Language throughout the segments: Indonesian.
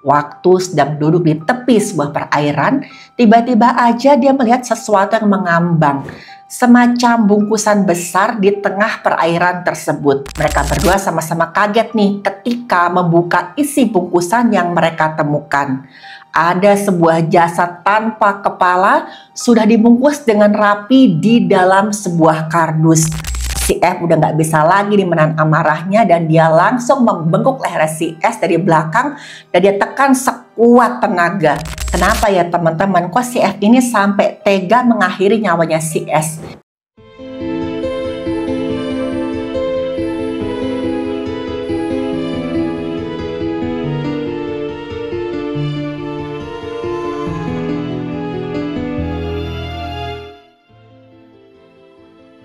Waktu sedang duduk di tepi sebuah perairan, tiba-tiba aja dia melihat sesuatu yang mengambang, semacam bungkusan besar di tengah perairan tersebut. Mereka berdua sama-sama kaget nih ketika membuka isi bungkusan yang mereka temukan. Ada sebuah jasad tanpa kepala sudah dibungkus dengan rapi di dalam sebuah kardus. Si F udah nggak bisa lagi menahan amarahnya dan dia langsung membengkuk leher si S dari belakang dan dia tekan sekuat tenaga. Kenapa ya teman-teman? Kok si F ini sampai tega mengakhiri nyawanya si S?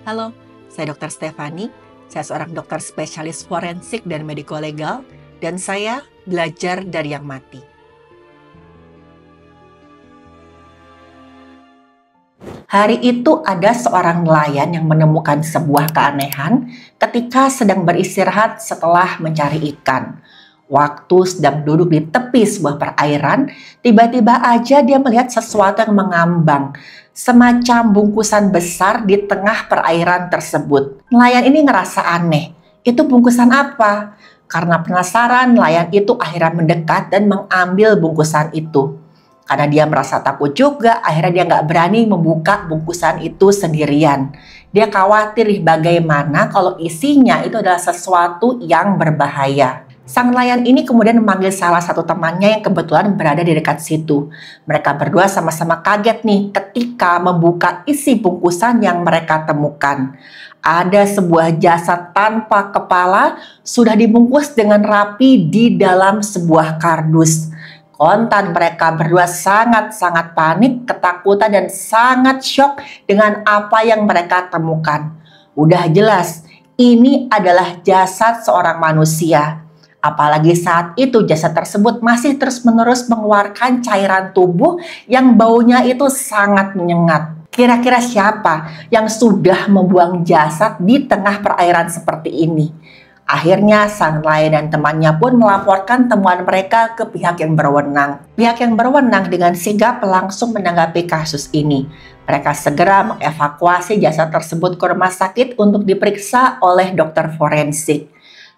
Halo, saya Dr. Stefani. Saya seorang dokter spesialis forensik dan mediko-legal, dan saya belajar dari yang mati. Hari itu ada seorang nelayan yang menemukan sebuah keanehan ketika sedang beristirahat setelah mencari ikan. Waktu sedang duduk di tepi sebuah perairan, tiba-tiba aja dia melihat sesuatu yang mengambang, semacam bungkusan besar di tengah perairan tersebut. Nelayan ini ngerasa aneh, itu bungkusan apa? Karena penasaran, nelayan itu akhirnya mendekat dan mengambil bungkusan itu. Karena dia merasa takut juga, akhirnya dia nggak berani membuka bungkusan itu sendirian. Dia khawatir bagaimana kalau isinya itu adalah sesuatu yang berbahaya. Sang nelayan ini kemudian memanggil salah satu temannya yang kebetulan berada di dekat situ. Mereka berdua sama-sama kaget nih ketika membuka isi bungkusan yang mereka temukan. Ada sebuah jasad tanpa kepala sudah dibungkus dengan rapi di dalam sebuah kardus. Kontan mereka berdua sangat-sangat panik, ketakutan dan sangat syok dengan apa yang mereka temukan. Udah jelas, ini adalah jasad seorang manusia. Apalagi saat itu jasad tersebut masih terus-menerus mengeluarkan cairan tubuh yang baunya itu sangat menyengat. Kira-kira siapa yang sudah membuang jasad di tengah perairan seperti ini? Akhirnya sang nelayan dan temannya pun melaporkan temuan mereka ke pihak yang berwenang. Pihak yang berwenang dengan sigap langsung menanggapi kasus ini. Mereka segera mengevakuasi jasad tersebut ke rumah sakit untuk diperiksa oleh dokter forensik.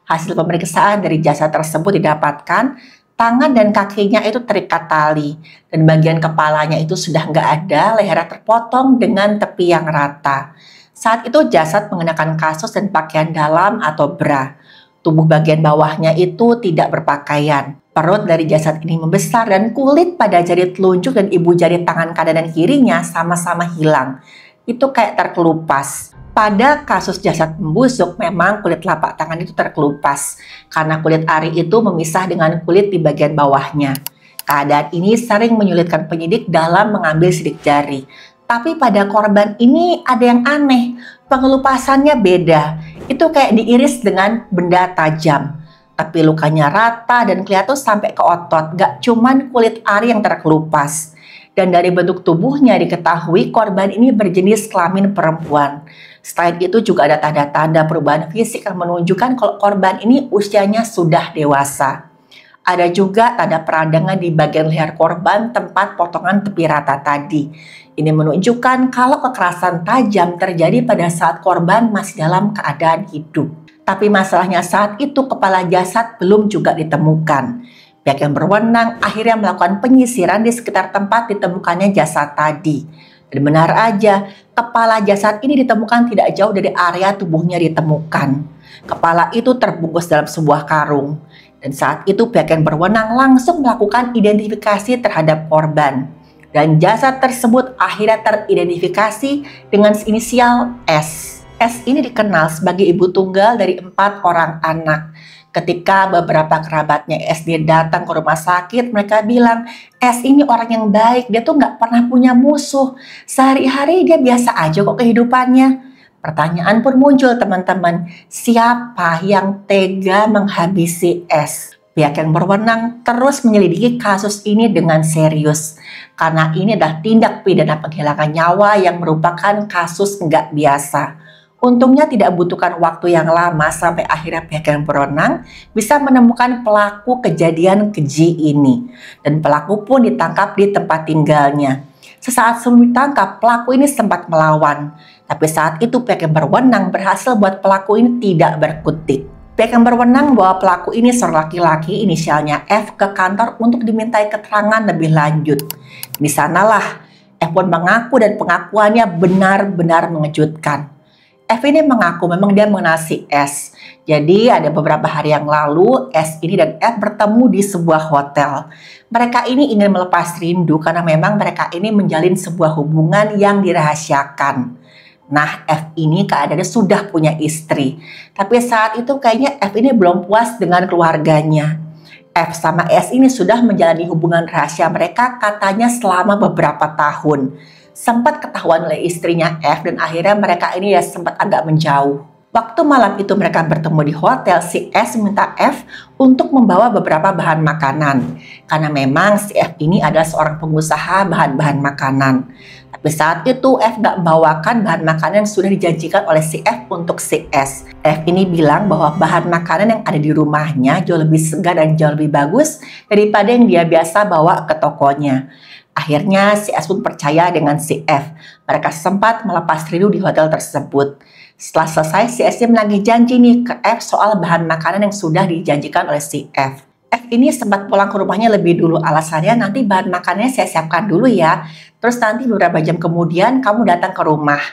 Hasil pemeriksaan dari jasad tersebut didapatkan tangan dan kakinya itu terikat tali dan bagian kepalanya itu sudah nggak ada, lehernya terpotong dengan tepi yang rata. Saat itu jasad mengenakan kaos dan pakaian dalam atau bra. Tubuh bagian bawahnya itu tidak berpakaian. Perut dari jasad ini membesar dan kulit pada jari telunjuk dan ibu jari tangan kanan dan kirinya sama-sama hilang. Itu kayak terkelupas. Pada kasus jasad membusuk, memang kulit telapak tangan itu terkelupas karena kulit ari itu memisah dengan kulit di bagian bawahnya. Keadaan ini sering menyulitkan penyidik dalam mengambil sidik jari. Tapi pada korban ini ada yang aneh, pengelupasannya beda. Itu kayak diiris dengan benda tajam. Tapi lukanya rata dan kelihatan sampai ke otot, gak cuman kulit ari yang terkelupas. Dan dari bentuk tubuhnya diketahui korban ini berjenis kelamin perempuan. Selain itu juga ada tanda-tanda perubahan fisik yang menunjukkan kalau korban ini usianya sudah dewasa. Ada juga tanda peradangan di bagian leher korban tempat potongan tepi rata tadi. Ini menunjukkan kalau kekerasan tajam terjadi pada saat korban masih dalam keadaan hidup. Tapi masalahnya saat itu kepala jasad belum juga ditemukan. Pihak yang berwenang akhirnya melakukan penyisiran di sekitar tempat ditemukannya jasad tadi. Dan benar aja, kepala jasad ini ditemukan tidak jauh dari area tubuhnya ditemukan. Kepala itu terbungkus dalam sebuah karung. Dan saat itu pihak yang berwenang langsung melakukan identifikasi terhadap korban. Dan jasad tersebut akhirnya teridentifikasi dengan inisial S. S ini dikenal sebagai ibu tunggal dari 4 orang anak. Ketika beberapa kerabatnya SD datang ke rumah sakit, mereka bilang, S ini orang yang baik, dia tuh nggak pernah punya musuh. Sehari-hari dia biasa aja kok kehidupannya. Pertanyaan pun muncul teman-teman, siapa yang tega menghabisi S? Pihak yang berwenang terus menyelidiki kasus ini dengan serius. Karena ini adalah tindak pidana penghilangan nyawa yang merupakan kasus nggak biasa. Untungnya tidak membutuhkan waktu yang lama sampai akhirnya pihak yang berwenang bisa menemukan pelaku kejadian keji ini. Dan pelaku pun ditangkap di tempat tinggalnya. Sesaat sebelum ditangkap, pelaku ini sempat melawan. Tapi saat itu pihak yang berwenang berhasil buat pelaku ini tidak berkutik. Pihak yang berwenang bawa pelaku ini seorang laki-laki inisialnya F ke kantor untuk dimintai keterangan lebih lanjut. Di sanalah F pun mengaku dan pengakuannya benar-benar mengejutkan. F ini mengaku memang dia mengenal si S. Jadi ada beberapa hari yang lalu S ini dan F bertemu di sebuah hotel. Mereka ini ingin melepas rindu karena memang mereka ini menjalin sebuah hubungan yang dirahasiakan. Nah, F ini keadaannya sudah punya istri. Tapi saat itu kayaknya F ini belum puas dengan keluarganya. F sama S ini sudah menjalani hubungan rahasia mereka katanya selama beberapa tahun. Sempat ketahuan oleh istrinya F dan akhirnya mereka ini ya sempat agak menjauh. Waktu malam itu mereka bertemu di hotel, si S minta F untuk membawa beberapa bahan makanan. Karena memang si F ini adalah seorang pengusaha bahan-bahan makanan. Tapi saat itu F gak membawakan bahan makanan yang sudah dijanjikan oleh si F untuk si S. F ini bilang bahwa bahan makanan yang ada di rumahnya jauh lebih segar dan jauh lebih bagus daripada yang dia biasa bawa ke tokonya. Akhirnya si S pun percaya dengan si F. Mereka sempat melepas rindu di hotel tersebut. Setelah selesai, si S menagih janji nih ke F soal bahan makanan yang sudah dijanjikan oleh si F. F ini sempat pulang ke rumahnya lebih dulu. Alasannya nanti bahan makanannya saya siapkan dulu ya. Terus nanti beberapa jam kemudian kamu datang ke rumah.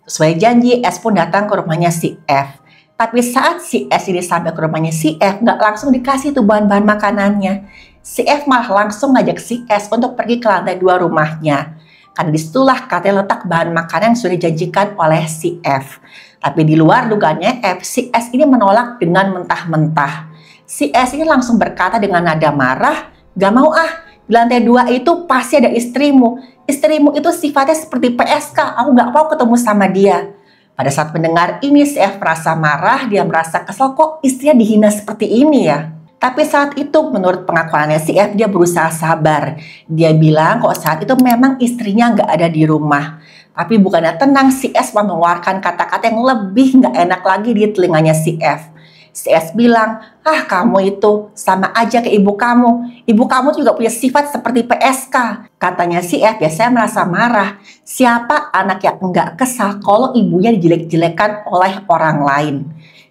Sesuai janji, S pun datang ke rumahnya si F. Tapi saat si S ini sampai ke rumahnya si F, nggak langsung dikasih tuh bahan-bahan makanannya. Si F malah langsung ngajak si S untuk pergi ke lantai 2 rumahnya. Karena disitulah katanya letak bahan makanan yang sudah dijanjikan oleh si F. Tapi di luar dugaannya F, si S ini menolak dengan mentah-mentah. Si S ini langsung berkata dengan nada marah, "Gak mau ah, di lantai 2 itu pasti ada istrimu. Istrimu itu sifatnya seperti PSK, aku gak mau ketemu sama dia." Pada saat mendengar ini, si F merasa marah, dia merasa kesel kok istrinya dihina seperti ini ya. Tapi saat itu menurut pengakuannya si F dia berusaha sabar. Dia bilang kok saat itu memang istrinya nggak ada di rumah. Tapi bukannya tenang, si S mengeluarkan kata-kata yang lebih nggak enak lagi di telinganya si F. Si S bilang, "Ah kamu itu sama aja ke ibu kamu. Ibu kamu juga punya sifat seperti PSK." Katanya si F biasanya merasa marah. Siapa anak yang nggak kesal kalau ibunya dijelek-jelekan oleh orang lain?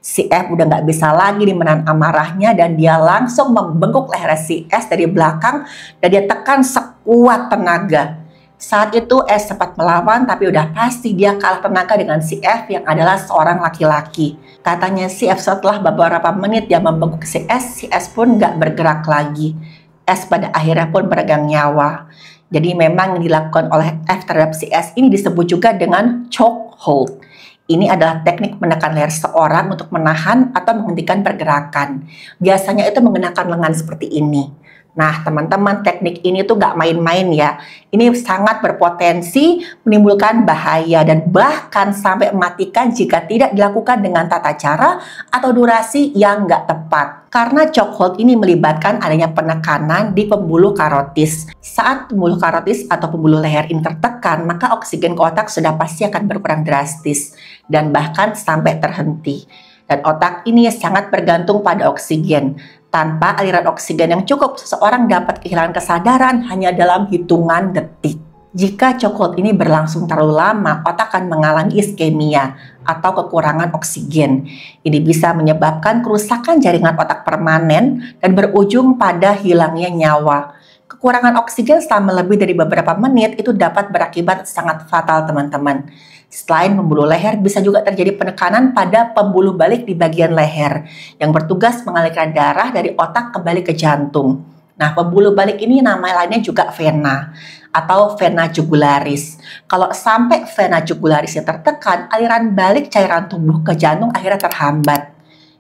Si F udah nggak bisa lagi menahan amarahnya dan dia langsung membengkuk leher si S dari belakang dan dia tekan sekuat tenaga. Saat itu S sempat melawan tapi udah pasti dia kalah tenaga dengan si F yang adalah seorang laki-laki. Katanya si F setelah beberapa menit dia membengkuk si S pun nggak bergerak lagi. S pada akhirnya pun meregang nyawa. Jadi memang yang dilakukan oleh F terhadap si S ini disebut juga dengan chokehold. Ini adalah teknik menekan leher seorang untuk menahan atau menghentikan pergerakan. Biasanya itu menggunakan lengan seperti ini. Nah teman-teman, teknik ini tuh gak main-main ya. Ini sangat berpotensi menimbulkan bahaya dan bahkan sampai mematikan jika tidak dilakukan dengan tata cara atau durasi yang gak tepat. Karena chokehold ini melibatkan adanya penekanan di pembuluh karotis. Saat pembuluh karotis atau pembuluh leher ini tertekan, maka oksigen ke otak sudah pasti akan berkurang drastis dan bahkan sampai terhenti. Dan otak ini sangat bergantung pada oksigen. Tanpa aliran oksigen yang cukup, seseorang dapat kehilangan kesadaran hanya dalam hitungan detik. Jika chokehold ini berlangsung terlalu lama, otak akan mengalami iskemia atau kekurangan oksigen. Ini bisa menyebabkan kerusakan jaringan otak permanen dan berujung pada hilangnya nyawa. Kekurangan oksigen selama lebih dari beberapa menit itu dapat berakibat sangat fatal teman-teman. Selain pembuluh leher, bisa juga terjadi penekanan pada pembuluh balik di bagian leher yang bertugas mengalirkan darah dari otak kembali ke jantung. Nah, pembuluh balik ini nama lainnya juga vena atau vena jugularis. Kalau sampai vena jugularisnya tertekan, aliran balik cairan tubuh ke jantung akhirnya terhambat.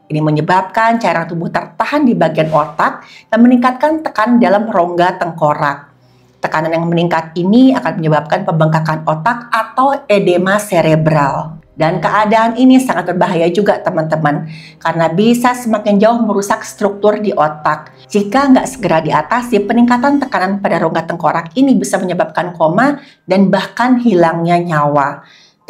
Ini menyebabkan cairan tubuh tertahan di bagian otak dan meningkatkan tekanan dalam rongga tengkorak. Tekanan yang meningkat ini akan menyebabkan pembengkakan otak atau edema cerebral. Dan keadaan ini sangat berbahaya juga teman-teman, karena bisa semakin jauh merusak struktur di otak. Jika nggak segera diatasi, peningkatan tekanan pada rongga tengkorak ini bisa menyebabkan koma dan bahkan hilangnya nyawa.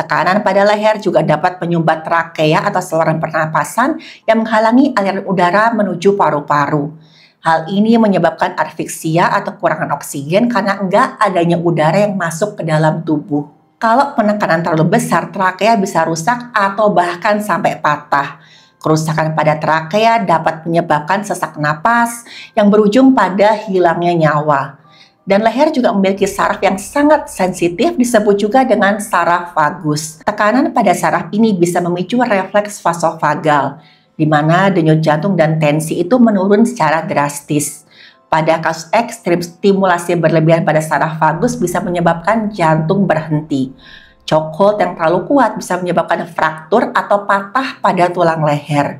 Tekanan pada leher juga dapat menyumbat trakea atau saluran pernapasan yang menghalangi aliran udara menuju paru-paru. Hal ini menyebabkan asfiksia atau kurangan oksigen karena enggak adanya udara yang masuk ke dalam tubuh. Kalau penekanan terlalu besar, trakea bisa rusak atau bahkan sampai patah. Kerusakan pada trakea dapat menyebabkan sesak napas yang berujung pada hilangnya nyawa. Dan leher juga memiliki saraf yang sangat sensitif, disebut juga dengan saraf vagus. Tekanan pada saraf ini bisa memicu refleks vasovagal, di mana denyut jantung dan tensi itu menurun secara drastis. Pada kasus ekstrim, stimulasi berlebihan pada saraf vagus bisa menyebabkan jantung berhenti. Chokehold yang terlalu kuat bisa menyebabkan fraktur atau patah pada tulang leher.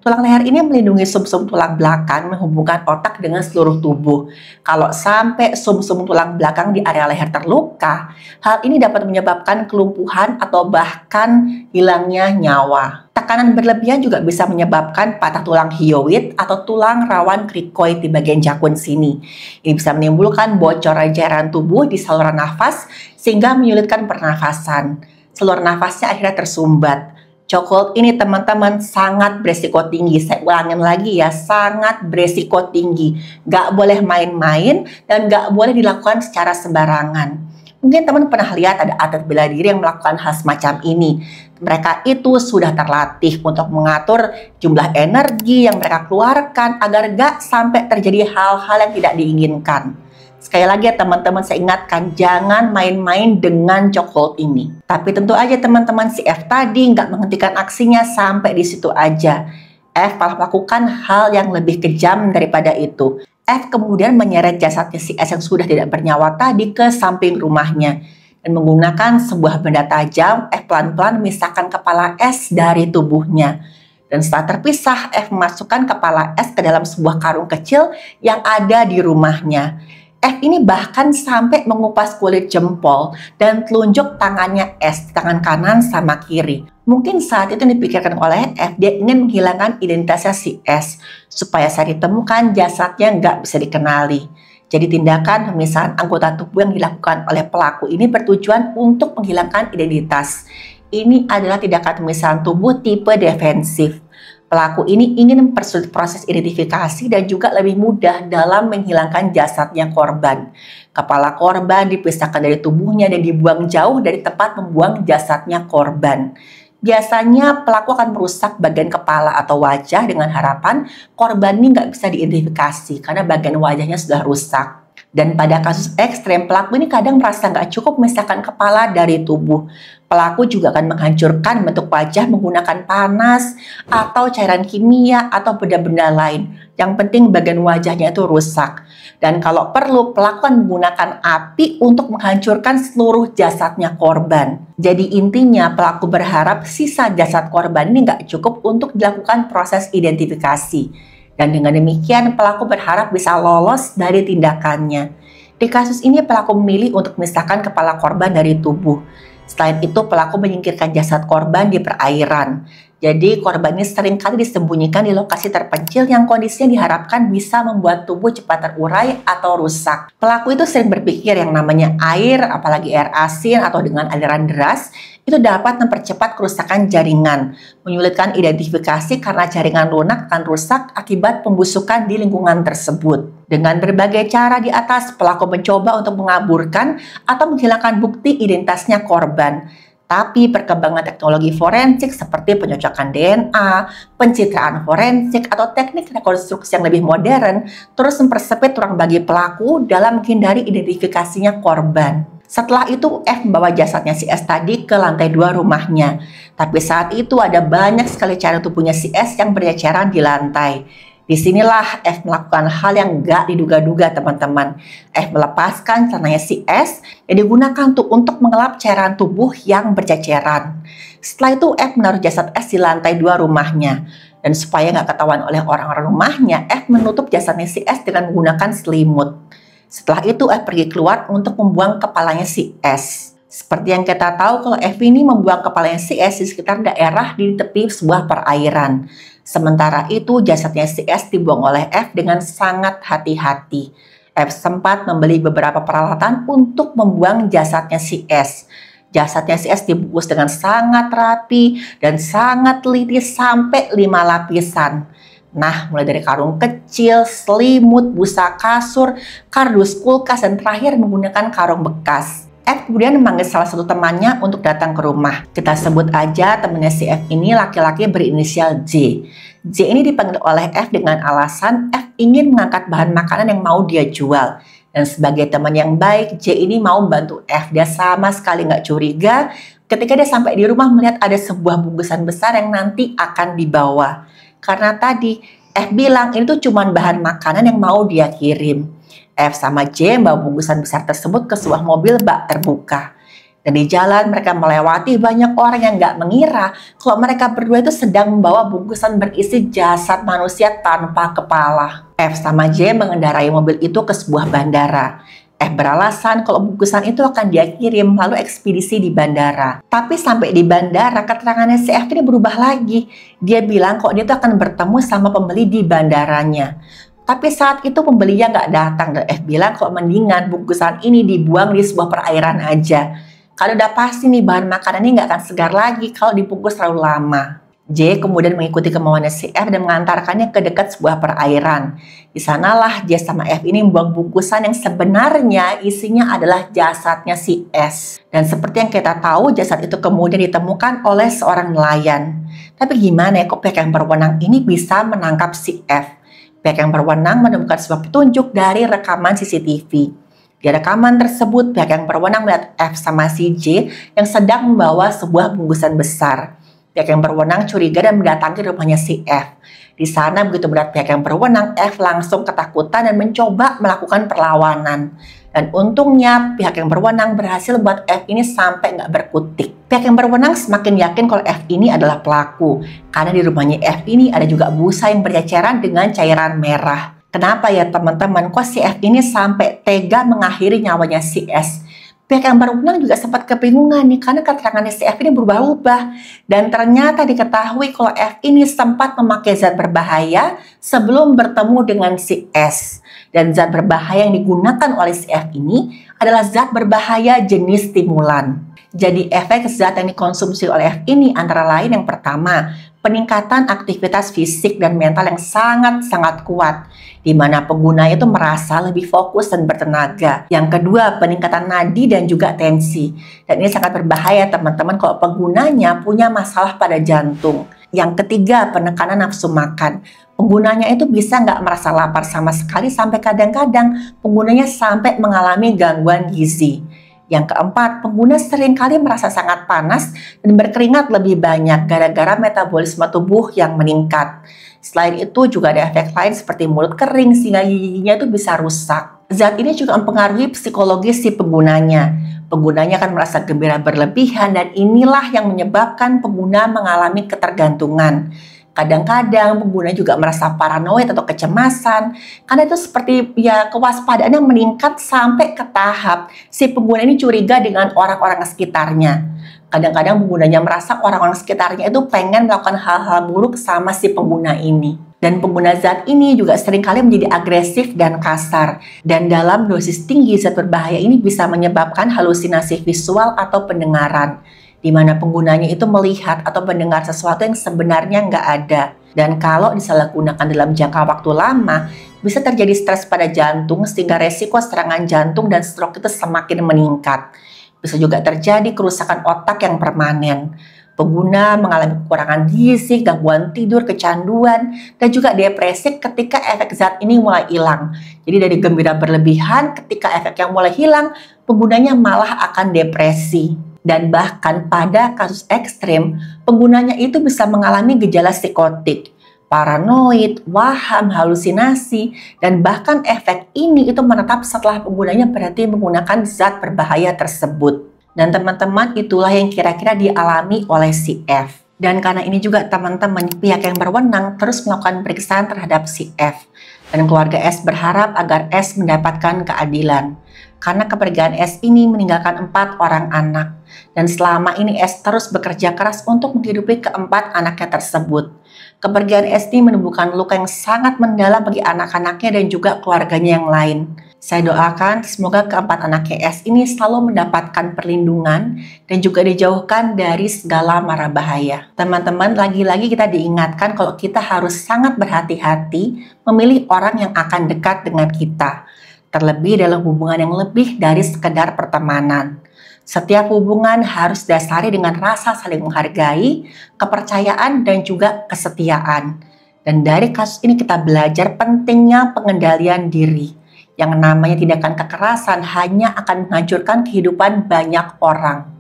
Tulang leher ini melindungi sumsum tulang belakang menghubungkan otak dengan seluruh tubuh. Kalau sampai sumsum tulang belakang di area leher terluka, hal ini dapat menyebabkan kelumpuhan atau bahkan hilangnya nyawa. Tekanan berlebihan juga bisa menyebabkan patah tulang hyoid atau tulang rawan krikoid di bagian jakun sini. Ini bisa menimbulkan bocoran cairan tubuh di saluran nafas sehingga menyulitkan pernafasan. Saluran nafasnya akhirnya tersumbat. Chokehold ini teman-teman sangat beresiko tinggi. Saya ulangin lagi ya, sangat beresiko tinggi. Gak boleh main-main dan gak boleh dilakukan secara sembarangan. Mungkin teman pernah lihat ada atlet bela diri yang melakukan hal semacam ini. Mereka itu sudah terlatih untuk mengatur jumlah energi yang mereka keluarkan agar gak sampai terjadi hal-hal yang tidak diinginkan. Sekali lagi ya teman-teman, saya ingatkan jangan main-main dengan chokehold ini. Tapi tentu aja teman-teman, si F tadi nggak menghentikan aksinya sampai di situ aja. F malah melakukan hal yang lebih kejam daripada itu. F kemudian menyeret jasadnya si S yang sudah tidak bernyawa tadi ke samping rumahnya. Dan menggunakan sebuah benda tajam, F pelan-pelan memisahkan kepala S dari tubuhnya. Dan setelah terpisah, F memasukkan kepala S ke dalam sebuah karung kecil yang ada di rumahnya. F ini bahkan sampai mengupas kulit jempol dan telunjuk tangannya S, tangan kanan sama kiri. Mungkin saat itu dipikirkan oleh F, dia ingin menghilangkan identitasnya si S, supaya saat ditemukan jasadnya nggak bisa dikenali. Jadi tindakan pemisahan anggota tubuh yang dilakukan oleh pelaku ini bertujuan untuk menghilangkan identitas. Ini adalah tindakan pemisahan tubuh tipe defensif. Pelaku ini ingin mempersulit proses identifikasi dan juga lebih mudah dalam menghilangkan jasadnya korban. Kepala korban dipisahkan dari tubuhnya dan dibuang jauh dari tempat membuang jasadnya korban. Biasanya pelaku akan merusak bagian kepala atau wajah dengan harapan korban ini nggak bisa diidentifikasi karena bagian wajahnya sudah rusak. Dan pada kasus ekstrem, pelaku ini kadang merasa nggak cukup memisahkan kepala dari tubuh. Pelaku juga akan menghancurkan bentuk wajah menggunakan panas atau cairan kimia atau benda-benda lain. Yang penting bagian wajahnya itu rusak. Dan kalau perlu, pelaku akan menggunakan api untuk menghancurkan seluruh jasadnya korban. Jadi intinya pelaku berharap sisa jasad korban ini nggak cukup untuk dilakukan proses identifikasi. Dan dengan demikian pelaku berharap bisa lolos dari tindakannya. Di kasus ini pelaku memilih untuk memisahkan kepala korban dari tubuh. Selain itu pelaku menyingkirkan jasad korban di perairan. Jadi korban ini seringkali disembunyikan di lokasi terpencil yang kondisinya diharapkan bisa membuat tubuh cepat terurai atau rusak. Pelaku itu sering berpikir yang namanya air, apalagi air asin atau dengan aliran deras, itu dapat mempercepat kerusakan jaringan, menyulitkan identifikasi karena jaringan lunak akan rusak akibat pembusukan di lingkungan tersebut. Dengan berbagai cara di atas, pelaku mencoba untuk mengaburkan atau menghilangkan bukti identitasnya korban. Tapi perkembangan teknologi forensik seperti pencocokan DNA, pencitraan forensik, atau teknik rekonstruksi yang lebih modern terus mempersempit ruang bagi pelaku dalam menghindari identifikasinya korban. Setelah itu F membawa jasadnya si S tadi ke lantai 2 rumahnya. Tapi saat itu ada banyak sekali cairan tubuhnya si S yang berceceran di lantai. Disinilah F melakukan hal yang gak diduga-duga teman-teman. F melepaskan celananya si S yang digunakan untuk mengelap cairan tubuh yang berceceran. Setelah itu F menaruh jasad S di lantai 2 rumahnya. Dan supaya gak ketahuan oleh orang-orang rumahnya, F menutup jasadnya si S dengan menggunakan selimut. Setelah itu F pergi keluar untuk membuang kepalanya si S. Seperti yang kita tahu kalau F ini membuang kepalanya si S di sekitar daerah di tepi sebuah perairan. Sementara itu jasadnya si S dibuang oleh F dengan sangat hati-hati. F sempat membeli beberapa peralatan untuk membuang jasadnya si S. Jasadnya si S dibungkus dengan sangat rapi dan sangat teliti sampai 5 lapisan. Nah, mulai dari karung kecil, selimut, busa kasur, kardus kulkas, dan terakhir menggunakan karung bekas. F kemudian memanggil salah satu temannya untuk datang ke rumah. Kita sebut aja temannya si F ini laki-laki berinisial J. J ini dipanggil oleh F dengan alasan F ingin mengangkat bahan makanan yang mau dia jual. Dan sebagai teman yang baik, J ini mau membantu F. Dia sama sekali nggak curiga ketika dia sampai di rumah melihat ada sebuah bungkusan besar yang nanti akan dibawa. Karena tadi F bilang ini tuh cuma bahan makanan yang mau dia kirim. F sama J membawa bungkusan besar tersebut ke sebuah mobil bak terbuka. Dan di jalan mereka melewati banyak orang yang nggak mengira kalau mereka berdua itu sedang membawa bungkusan berisi jasad manusia tanpa kepala. F sama J mengendarai mobil itu ke sebuah bandara. F beralasan kalau bungkusan itu akan dia kirim lalu ekspedisi di bandara. Tapi sampai di bandara keterangannya si F ini berubah lagi. Dia bilang kok dia tuh akan bertemu sama pembeli di bandaranya. Tapi saat itu pembelinya nggak datang dan F bilang kok mendingan bungkusan ini dibuang di sebuah perairan aja. Kalau udah pasti nih bahan makanan ini nggak akan segar lagi kalau dibungkus terlalu lama. J kemudian mengikuti kemauannya si F dan mengantarkannya ke dekat sebuah perairan. Di sanalah J sama F ini membuang bungkusan yang sebenarnya isinya adalah jasadnya si S. Dan seperti yang kita tahu, jasad itu kemudian ditemukan oleh seorang nelayan. Tapi gimana ya kok pihak yang berwenang ini bisa menangkap si F? Pihak yang berwenang menemukan sebuah petunjuk dari rekaman CCTV. Di rekaman tersebut, pihak yang berwenang melihat F sama si J yang sedang membawa sebuah bungkusan besar. Pihak yang berwenang curiga dan mendatangi rumahnya si F. Di sana begitu berat pihak yang berwenang, F langsung ketakutan dan mencoba melakukan perlawanan. Dan untungnya pihak yang berwenang berhasil buat F ini sampai nggak berkutik. Pihak yang berwenang semakin yakin kalau F ini adalah pelaku. Karena di rumahnya F ini ada juga busa yang berceceran dengan cairan merah. Kenapa ya teman-teman, kok si F ini sampai tega mengakhiri nyawanya si S? Pihak yang berwenang juga sempat kebingungan nih karena keterangannya si F ini berubah-ubah. Dan ternyata diketahui kalau F ini sempat memakai zat berbahaya sebelum bertemu dengan si S. Dan zat berbahaya yang digunakan oleh si F ini adalah zat berbahaya jenis stimulan. Jadi efek zat yang dikonsumsi oleh F ini antara lain yang pertama, peningkatan aktivitas fisik dan mental yang sangat-sangat kuat, di mana pengguna itu merasa lebih fokus dan bertenaga. Yang kedua, peningkatan nadi dan juga tensi. Dan ini sangat berbahaya teman-teman kalau penggunanya punya masalah pada jantung. Yang ketiga, penekanan nafsu makan. Penggunanya itu bisa nggak merasa lapar sama sekali sampai kadang-kadang penggunanya sampai mengalami gangguan gizi. Yang keempat, pengguna seringkali merasa sangat panas dan berkeringat lebih banyak gara-gara metabolisme tubuh yang meningkat. Selain itu juga ada efek lain seperti mulut kering sehingga giginya itu bisa rusak. Zat ini juga mempengaruhi psikologis si penggunanya. Penggunanya akan merasa gembira berlebihan dan inilah yang menyebabkan pengguna mengalami ketergantungan. Kadang-kadang pengguna juga merasa paranoid atau kecemasan karena itu seperti ya kewaspadaan yang meningkat sampai ke tahap si pengguna ini curiga dengan orang-orang sekitarnya. Kadang-kadang penggunanya merasa orang-orang sekitarnya itu pengen melakukan hal-hal buruk sama si pengguna ini. Dan pengguna zat ini juga seringkali menjadi agresif dan kasar. Dan dalam dosis tinggi zat berbahaya ini bisa menyebabkan halusinasi visual atau pendengaran, di mana penggunanya itu melihat atau mendengar sesuatu yang sebenarnya nggak ada. Dan kalau disalahgunakan dalam jangka waktu lama, bisa terjadi stres pada jantung sehingga resiko serangan jantung dan stroke itu semakin meningkat. Bisa juga terjadi kerusakan otak yang permanen. Pengguna mengalami kekurangan gizi, gangguan tidur, kecanduan, dan juga depresi ketika efek zat ini mulai hilang. Jadi dari gembira berlebihan, ketika efek yang mulai hilang, penggunanya malah akan depresi. Dan bahkan pada kasus ekstrim, penggunanya itu bisa mengalami gejala psikotik, paranoid, waham, halusinasi, dan bahkan efek ini itu menetap setelah penggunanya berhenti menggunakan zat berbahaya tersebut. Dan teman-teman, itulah yang kira-kira dialami oleh si F. Dan karena ini juga teman-teman, pihak yang berwenang terus melakukan pemeriksaan terhadap si F. Dan keluarga S berharap agar S mendapatkan keadilan. Karena kepergian S ini meninggalkan 4 orang anak. Dan selama ini S terus bekerja keras untuk menghidupi keempat anaknya tersebut. Kepergian S ini menimbulkan luka yang sangat mendalam bagi anak-anaknya dan juga keluarganya yang lain. Saya doakan semoga keempat anak KS ini selalu mendapatkan perlindungan dan juga dijauhkan dari segala mara bahaya. Teman-teman, lagi-lagi kita diingatkan kalau kita harus sangat berhati-hati memilih orang yang akan dekat dengan kita. Terlebih dalam hubungan yang lebih dari sekedar pertemanan. Setiap hubungan harus dasari dengan rasa saling menghargai, kepercayaan, dan juga kesetiaan. Dan dari kasus ini kita belajar pentingnya pengendalian diri. Yang namanya tindakan kekerasan hanya akan menghancurkan kehidupan banyak orang.